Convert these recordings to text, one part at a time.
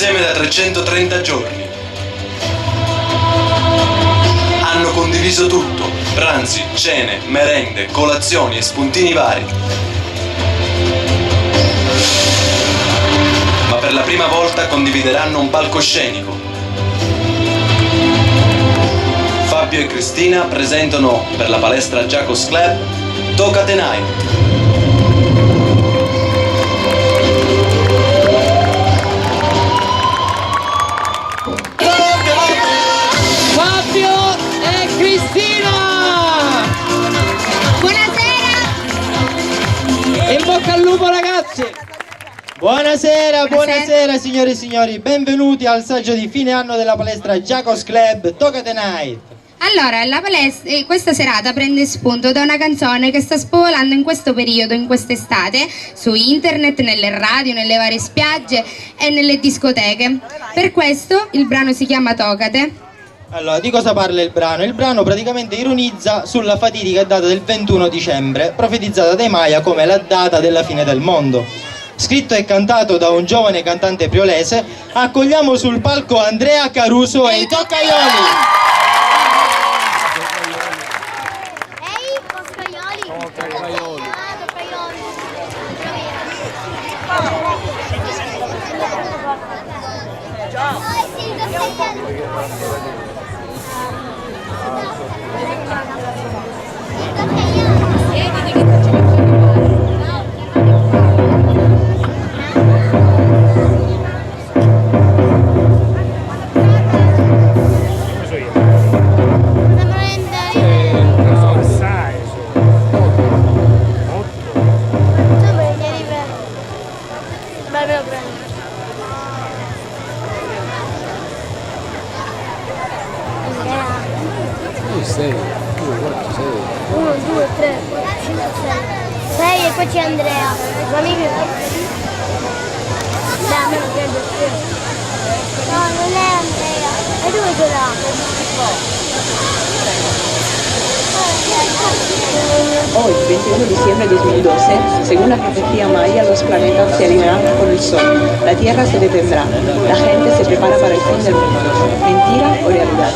insieme da 330 giorni. Hanno condiviso tutto, pranzi, cene, merende, colazioni e spuntini vari. Ma per la prima volta condivideranno un palcoscenico. Fabio e Cristina presentano per la palestra Jacobs Club Tócate Night. Fabio e Cristina! Buonasera! In bocca al lupo, ragazzi! Buonasera signore e signori, benvenuti al saggio di fine anno della palestra Jacobs Club Tócate Night. Allora, questa serata prende spunto da una canzone che sta spopolando in questo periodo, in quest'estate, su internet, nelle radio, nelle varie spiagge e nelle discoteche. Per questo il brano si chiama Tócate. Allora, di cosa parla il brano? Il brano praticamente ironizza sulla fatidica data del 21 dicembre, profetizzata dai Maya come la data della fine del mondo. Scritto e cantato da un giovane cantante priolese, accogliamo sul palco Andrea Caruso e i Toccaioli! Uno, due, tre, quattro, cinque, sei e poi c'è Andrea, un amico. Dai, me lo prendo io. No, non è Andrea. E dove ce l'ha? Hoy, 21 de diciembre de 2012, según la profecía maya, los planetas se alinearán con el Sol, la Tierra se detendrá, la gente se prepara para el fin del mundo. ¿Mentira o realidad?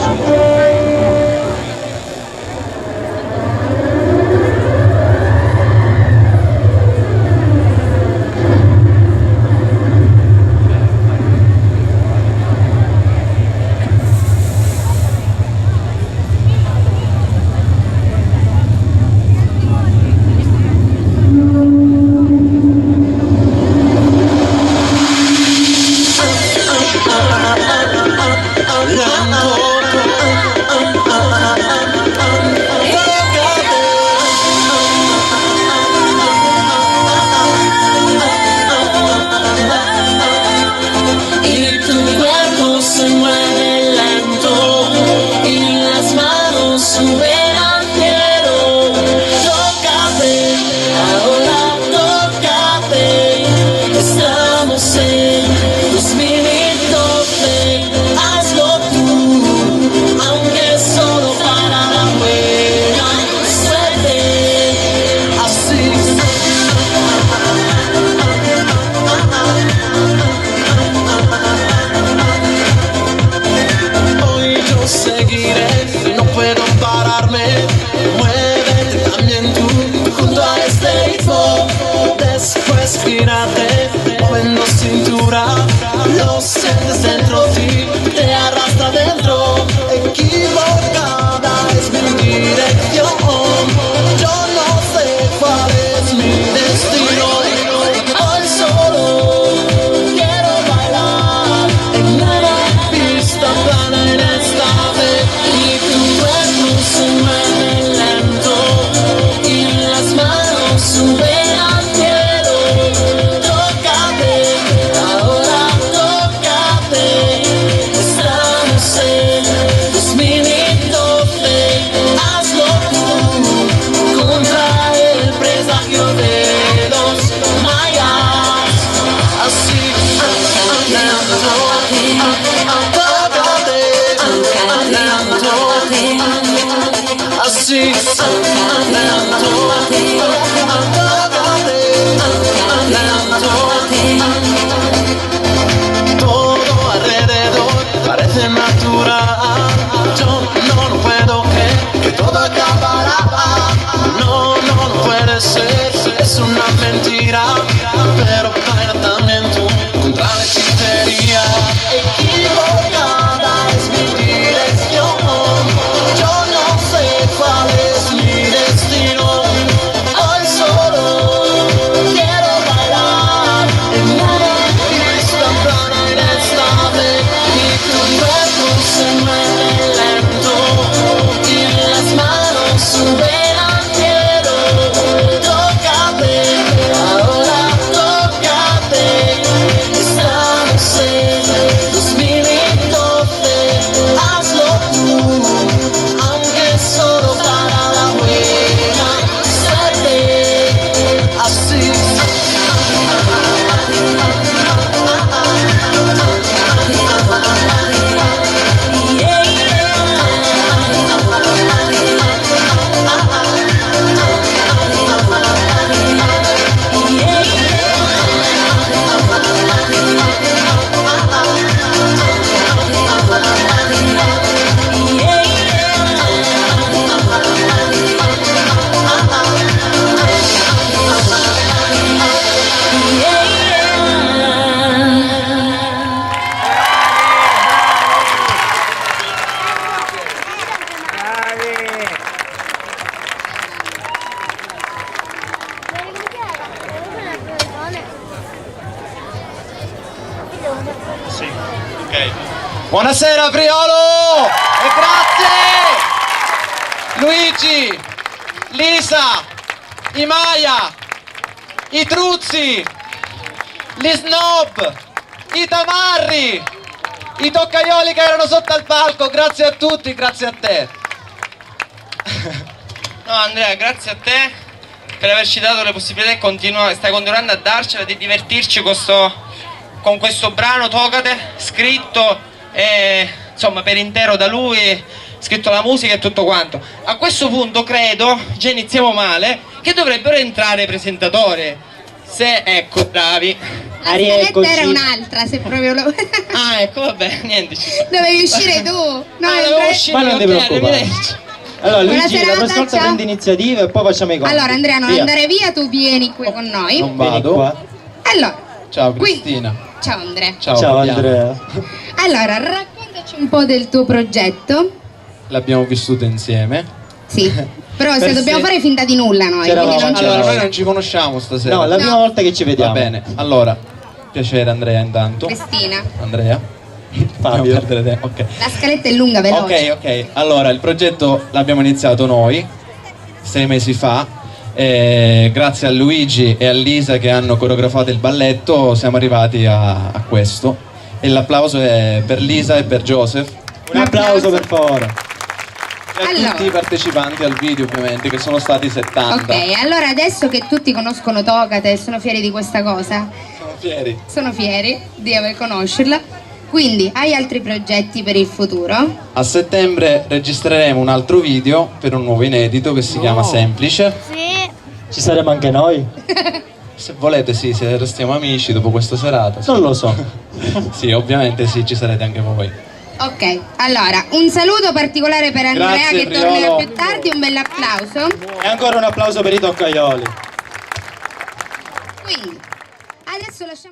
Moviendo cintura, lo sientes dentro ti, te arrastra dentro. Equivocada es mi dirección, yo no sé cuál es mi destino. Hoy solo quiero bailar en una pista plana inestable y tu cuerpo se mueve lento y las manos suben al cielo. Tócate, ahora tócate, estamos en 2012, hazlo tú contra el presagio de los mayas. Así, andando, tócate, andando, así, andando, tócate, andando. Todo Buonasera Priolo! E grazie! Luigi, Lisa, i Maya, i Truzzi, gli Snob, i Tamarri, i Toccaioli che erano sotto al palco, grazie a tutti, grazie a te. No Andrea, grazie a te per averci dato le possibilità e stai continuando a darcela di divertirci con questo brano Tocate, scritto insomma per intero da lui, scritto la musica e tutto quanto. A questo punto credo, già iniziamo male, che dovrebbero entrare i presentatori. Se, ecco, bravi. La scaletta era un'altra, se proprio lo... Ah, ecco, vabbè, niente. Dovevi uscire tu. No, dovevo uscire, Ma non ti ok, preoccupare. arrivederci. Allora Luigi, Buona la prossima serata, volta ciao. prendi iniziativa e poi facciamo i conti. Allora Andrea, non Via. andare via, tu vieni qui con noi. Non Vieni vado. qua. Allora, Ciao qui- Cristina. ciao Andrea. Ciao, Ciao Fabiano. Andrea. Allora, raccontaci un po' del tuo progetto. L'abbiamo vissuto insieme. Sì, però se Per dobbiamo se- fare finta di nulla noi, C'eravamo quindi non ci Allora, noi conosciamo. non ci conosciamo stasera. No, è la prima No. volta che ci Va vediamo. bene, allora, piacere Andrea intanto. Cristina, Andrea. Fabio. Non perdere tempo, ok. la scaletta è lunga, veloce. Ok, allora il progetto l'abbiamo iniziato noi 6 mesi fa, grazie a Luigi e a Lisa che hanno coreografato il balletto siamo arrivati a questo e l'applauso è per Lisa e per Joseph Un applauso per favore. e a Allora. tutti i partecipanti al video ovviamente che sono stati 70. Ok, allora adesso che tutti conoscono Tocate e sono fieri di questa cosa, Sono fieri. sono fieri di aver conoscerla, quindi hai altri progetti per il futuro? A settembre registreremo un altro video per un nuovo inedito che si chiama Semplice. Sì. Ci saremo anche noi? Se volete sì, se restiamo amici dopo questa serata. Sì. Non lo so. Sì, ovviamente sì, ci sarete anche voi. Ok, allora un saluto particolare per Andrea Grazie, che tornerà Priolo. più tardi, un bel applauso. E ancora un applauso per i Toccaioli. Quindi, adesso lasciamo...